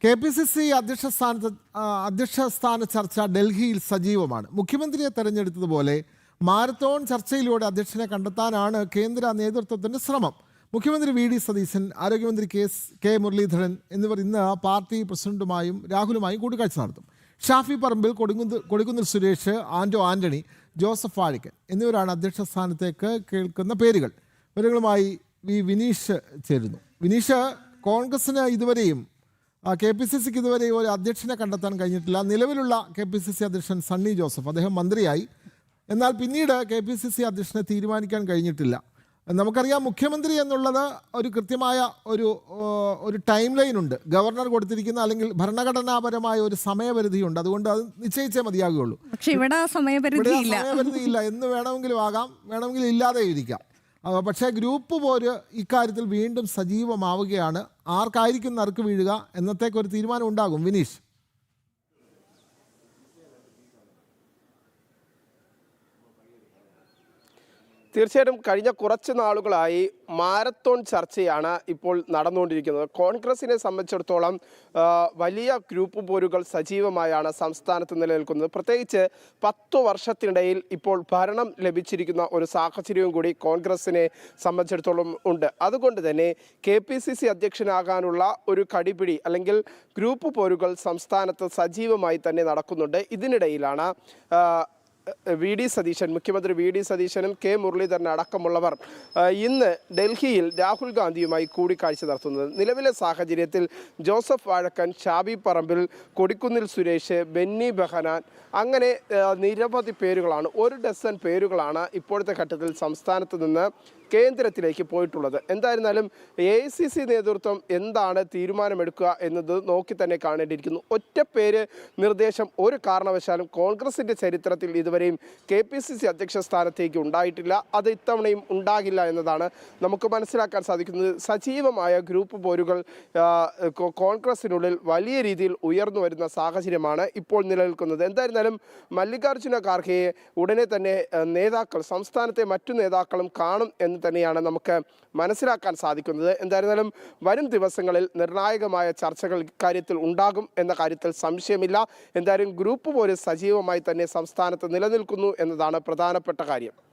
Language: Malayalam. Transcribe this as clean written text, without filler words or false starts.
KPCC അധ്യക്ഷ സ്ഥാന ചർച്ച ഡൽഹിയിൽ സജീവമാണ്. മുഖ്യമന്ത്രിയെ തെരഞ്ഞെടുത്തതുപോലെ മാരത്തോൺ ചർച്ചയിലൂടെ അധ്യക്ഷനെ കണ്ടെത്താനാണ് കേന്ദ്ര നേതൃത്വത്തിന്റെ ശ്രമം. മുഖ്യമന്ത്രി വി ഡി സതീശൻ, ആരോഗ്യമന്ത്രി കെ മുരളീധരൻ എന്നിവർ ഇന്ന് പാർട്ടി പ്രസിഡന്റുമായും രാഹുലുമായും കൂടിക്കാഴ്ച നടത്തും. ഷാഫി പറമ്പിൽ, കൊടിക്കുന്നിൽ സുരേഷ്, ആന്റണി, ജോസഫ് വാഴക്കൻ എന്നിവരാണ് അധ്യക്ഷ സ്ഥാനത്തേക്ക് കേൾക്കുന്ന പേരുകൾ. വിവരങ്ങളുമായി വിനീഷ് ചേരുന്നു. വിനീഷ്, കോൺഗ്രസിന് ഇതുവരെയും KPCCക്ക് ഇതുവരെയും ഒരു അധ്യക്ഷനെ കണ്ടെത്താൻ കഴിഞ്ഞിട്ടില്ല. നിലവിലുള്ള KPCC അധ്യക്ഷൻ സണ്ണി ജോസഫ്, അദ്ദേഹം മന്ത്രിയായി. എന്നാൽ പിന്നീട് KPCC അധ്യക്ഷനെ തീരുമാനിക്കാൻ കഴിഞ്ഞിട്ടില്ല. നമുക്കറിയാം, മുഖ്യമന്ത്രി എന്നുള്ളത് ഒരു കൃത്യമായ ഒരു ടൈം ലൈൻ ഉണ്ട്. ഗവർണർ കൊടുത്തിരിക്കുന്ന അല്ലെങ്കിൽ ഭരണഘടനാപരമായ ഒരു സമയപരിധിയുണ്ട്. അതുകൊണ്ട് അത് നിശ്ചയിച്ചേ മതിയാകുകയുള്ളൂ. പക്ഷേ ഇവിടെ സമയപരിധിയില്ല. എന്ന് വേണമെങ്കിലും ആകാം, വേണമെങ്കിലും ഇല്ലാതെ ഇരിക്കാം. പക്ഷേ ഗ്രൂപ്പ് പോര് ഇക്കാര്യത്തിൽ വീണ്ടും സജീവമാവുകയാണ്. ആർക്കായിരിക്കും നറുക്ക് വീഴുക എന്നത്തേക്കൊരു തീരുമാനം ഉണ്ടാകും. വിനീഷ്, തീർച്ചയായിട്ടും കഴിഞ്ഞ കുറച്ച് നാളുകളായി മാരത്തോൺ ചർച്ചയാണ് ഇപ്പോൾ നടന്നുകൊണ്ടിരിക്കുന്നത്. കോൺഗ്രസിനെ സംബന്ധിച്ചിടത്തോളം വലിയ ഗ്രൂപ്പ് പോരുകൾ സജീവമായാണ് സംസ്ഥാനത്ത് നിലനിൽക്കുന്നത്. പ്രത്യേകിച്ച് 10 വർഷത്തിനിടയിൽ ഇപ്പോൾ ഭരണം ലഭിച്ചിരിക്കുന്ന ഒരു സാഹചര്യവും കൂടി കോൺഗ്രസിനെ സംബന്ധിച്ചിടത്തോളം ഉണ്ട്. അതുകൊണ്ട് തന്നെ KPCC അധ്യക്ഷനാകാനുള്ള ഒരു കടിപിടി അല്ലെങ്കിൽ ഗ്രൂപ്പ് പോരുകൾ സംസ്ഥാനത്ത് സജീവമായി തന്നെ നടക്കുന്നുണ്ട്. ഇതിനിടയിലാണ് മുഖ്യമന്ത്രി വി ഡി സതീശനും കെ മുരളീധരൻ അടക്കമുള്ളവർ ഇന്ന് ഡൽഹിയിൽ രാഹുൽ ഗാന്ധിയുമായി കൂടിക്കാഴ്ച നടത്തുന്നത്. നിലവിലെ സാഹചര്യത്തിൽ ജോസഫ് വാഴക്കൻ, ഷാബി പറമ്പിൽ, കൊടിക്കുന്നിൽ സുരേഷ്, ബെന്നി ബെഹനാൻ അങ്ങനെ നിരവധി പേരുകളാണ്, 1 ഡസൻ പേരുകളാണ് ഇപ്പോഴത്തെ ഘട്ടത്തിൽ സംസ്ഥാനത്ത് നിന്ന് കേന്ദ്രത്തിലേക്ക് പോയിട്ടുള്ളത്. എന്തായിരുന്നാലും AICC നേതൃത്വം എന്താണ് തീരുമാനമെടുക്കുക എന്നത് നോക്കി തന്നെ കാണേണ്ടിയിരിക്കുന്നു. ഒറ്റപ്പേര് നിർദ്ദേശം ഒരു കാരണവശാലും കോൺഗ്രസിൻ്റെ ചരിത്രത്തിൽ ഇതുവരെയും KPCC അധ്യക്ഷ സ്ഥാനത്തേക്ക് ഉണ്ടായിട്ടില്ല. അത് ഇത്തവണയും ഉണ്ടാകില്ല എന്നതാണ് നമുക്ക് മനസ്സിലാക്കാൻ സാധിക്കുന്നത്. സജീവമായ ഗ്രൂപ്പ് പോരുകൾ കോൺഗ്രസിനുള്ളിൽ വലിയ രീതിയിൽ ഉയർന്നു വരുന്ന സാഹചര്യമാണ് ഇപ്പോൾ നിലനിൽക്കുന്നത്. എന്തായിരുന്നാലും മല്ലികാർജ്ജുന ഖാർഗെയെ ഉടനെ തന്നെ സംസ്ഥാനത്തെ മറ്റു നേതാക്കളും കാണും എന്ന് തന്നെയാണ് നമുക്ക് മനസ്സിലാക്കാൻ സാധിക്കുന്നത്. എന്തായിരുന്നാലും വരും ദിവസങ്ങളിൽ നിർണായകമായ ചർച്ചകൾ ഇക്കാര്യത്തിൽ ഉണ്ടാകും എന്ന കാര്യത്തിൽ സംശയമില്ല. എന്തായാലും ഗ്രൂപ്പ് പോര് സജീവമായി തന്നെ സംസ്ഥാനത്ത് നിലനിൽക്കുന്നു എന്നതാണ് പ്രധാനപ്പെട്ട കാര്യം.